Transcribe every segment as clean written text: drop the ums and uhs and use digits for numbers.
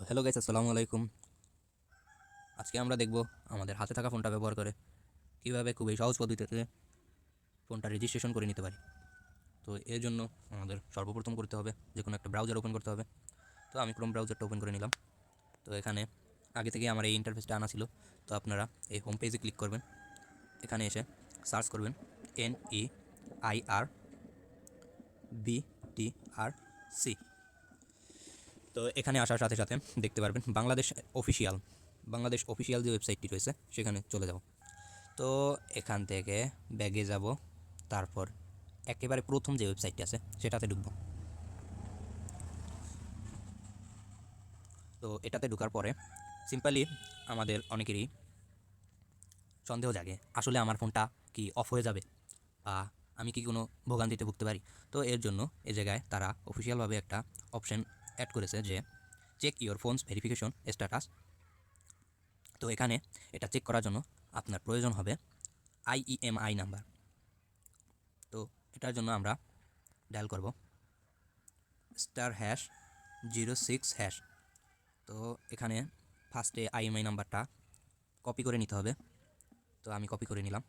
Hello guys, আসসালামু আলাইকুম। আজকে আমরা দেখব আমাদের হাতে থাকা ফোনটা ব্যবহার করে কীভাবে খুবই সহজ পদ্ধতিতে ফোনটা রেজিস্ট্রেশন করে নিতে পারি। তো এর জন্য আমাদের সর্বপ্রথম করতে হবে যে কোনো একটা ব্রাউজার ওপেন করতে হবে। তো আমি ক্রোম ব্রাউজারটা ওপেন করে নিলাম। তো এখানে আগে থেকে আমার এই ইন্টারফেসটা আনা ছিল। তো আপনারা এই হোম পেজে ক্লিক করবেন। এখানে এসে সার্চ করবেন NEIRBTRC। তো এখানে আসার সাথে সাথে দেখতে পারবেন বাংলাদেশ অফিসিয়াল যে ওয়েবসাইটটি রয়েছে সেখানে চলে যাব। তো এখান থেকে ব্যাগে যাব, তারপর একেবারে প্রথম যে ওয়েবসাইটটি আছে সেটাতে ঢুকবো। তো এটাতে ঢোকার পরে সিম্পলি আমাদের অনেকেরই সন্দেহ জাগে, আসলে আমার ফোনটা কি অফ হয়ে যাবে বা আমি কি কোনো ভোগান্তিতে ভুগতে পারি। তো এর জন্য এই জায়গায় তারা অফিসিয়ালভাবে একটা অপশন অ্যাড করেছে যে check your phones verification status. তো এখানে এটা চেক করার জন্য আপনার প্রয়োজন হবে IEMI নাম্বার। তো এটার জন্য আমরা ডায়াল করব *#06#। তো এখানে ফার্স্টে IEMI নাম্বারটা কপি করে নিতে হবে। তো আমি কপি করে নিলাম।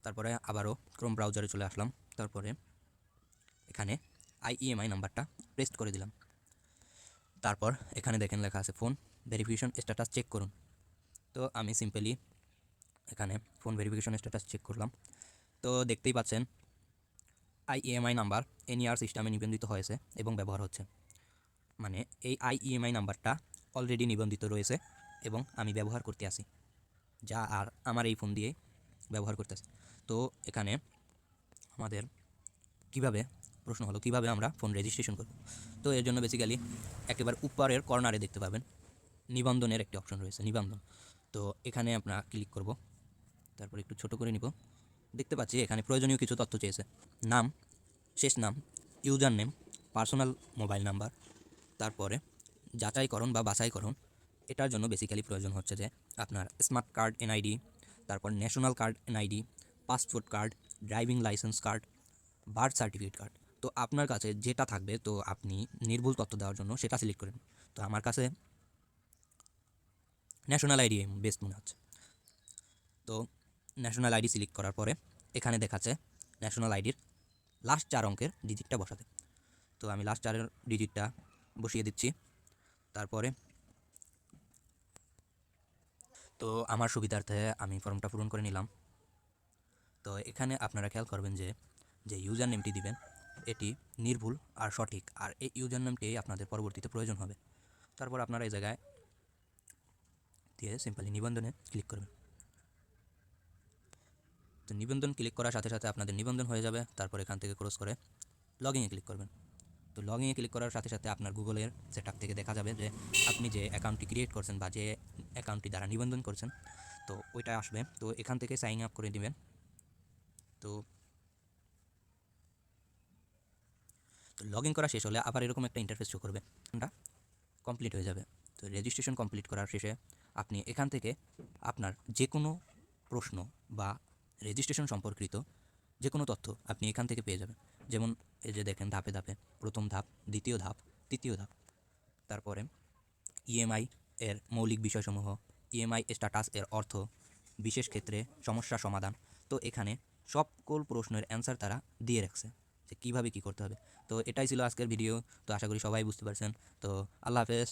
তারপরে আবারও ক্রোম ব্রাউজারে চলে আসলাম। তারপরে এখানে IEMI নাম্বারটা পেস্ট করে দিলাম। তারপর এখানে দেখেন লেখা আছে ফোন ভেরিফিকেশন স্ট্যাটাস চেক করুন। তো আমি সিম্পলি এখানে ফোন ভেরিফিকেশন স্ট্যাটাস চেক করলাম। তো দেখতেই পাচ্ছেন IEMI নাম্বার NER সিস্টেমে নিবন্ধিত হয়েছে এবং ব্যবহার হচ্ছে। মানে এই IEMI নাম্বারটা অলরেডি নিবন্ধিত রয়েছে এবং আমি ব্যবহার করতে আসি, যা আর আমার এই ফোন দিয়ে ব্যবহার করতেছি। তো এখানে আমাদের কিভাবে প্রশ্ন হলো কিভাবে আমরা ফোন রেজিস্ট্রেশন করব। তো এর জন্য বেসিক্যালি একেবারে উপরের কর্নারে দেখতে পাবেন নিবন্ধনের একটি অপশন রয়েছে, নিবন্ধন। তো এখানে আমরা ক্লিক করব। তারপর একটু ছোট করে নিব। দেখতে পাচ্ছি এখানে প্রয়োজনীয় কিছু তথ্য চেয়েছে। নাম, শেষ নাম, user name, personal mobile number. তারপরে যাচাইকরণ বা বাছাইকরণ, এটার জন্য বেসিক্যালি প্রয়োজন হচ্ছে যে আপনার স্মার্ট কার্ড NID, তারপর national card NID, passport card, driving licence card, birth certificate card. তো আপনার কাছে যেটা থাকবে তো আপনি নির্ভুল তথ্য দেওয়ার জন্য সেটা সিলেক্ট করেন। তো আমার কাছে ন্যাশনাল আইডি বেস্ট মনে হচ্ছে। তো ন্যাশনাল আইডি সিলেক্ট করার পরে এখানে দেখাচ্ছে ন্যাশনাল আইডির লাস্ট 4 অঙ্কের ডিজিটটা বসাতে। তো আমি লাস্ট 4 ডিজিটটা বসিয়ে দিচ্ছি। তারপরে তো আমার সুবিধার্থে আমি ফর্মটা পূরণ করে নিলাম। তো এখানে আপনারা খেয়াল করবেন যে যে ইউজার নেমটি দিবেন এটি নির্ভুল আর সঠিক, আর এই ইউজার নেমটি আপনাদের পরবর্তীতে প্রয়োজন হবে। তারপর আপনারা এই জায়গায় দিয়ে সিম্পলি নিবন্ধনে ক্লিক করবেন। তো নিবন্ধন ক্লিক করার সাথে সাথে আপনাদের নিবন্ধন হয়ে যাবে। তারপর এখান থেকে ক্রস করে লগইনে ক্লিক করবেন। তো লগইনে ক্লিক করার সাথে সাথে আপনার গুগলের সেটআপ থেকে দেখা যাবে যে আপনি যে অ্যাকাউন্টটি ক্রিয়েট করছেন বা যে অ্যাকাউন্টটি দ্বারা নিবন্ধন করছেন তো ওইটা আসবে। তো এখান থেকে সাইন আপ করে দিবেন। তো তো লগ ইন করা শেষ হলে আবার এরকম একটা ইন্টারফেস শো করবে, এটা কমপ্লিট হয়ে যাবে। তো রেজিস্ট্রেশন কমপ্লিট করার শেষে আপনি এখান থেকে আপনার যে কোনো প্রশ্ন বা রেজিস্ট্রেশন সম্পর্কিত যে কোনো তথ্য আপনি এখান থেকে পেয়ে যাবেন। যেমন এই যে দেখেন ধাপে ধাপে প্রথম ধাপ, দ্বিতীয় ধাপ, তৃতীয় ধাপ। তারপরে ইএমআই এর মৌলিক বিষয়সমূহ, ইএমআই স্ট্যাটাস এর অর্থ, বিশেষ ক্ষেত্রে সমস্যা সমাধান। তো এখানে সকল প্রশ্নের অ্যান্সার তারা দিয়ে রাখছে যে কীভাবে কী করতে হবে। তো এটাই ছিল আজকের ভিডিও। তো আশা করি সবাই বুঝতে পারছেন। তো আল্লাহ হাফেজ।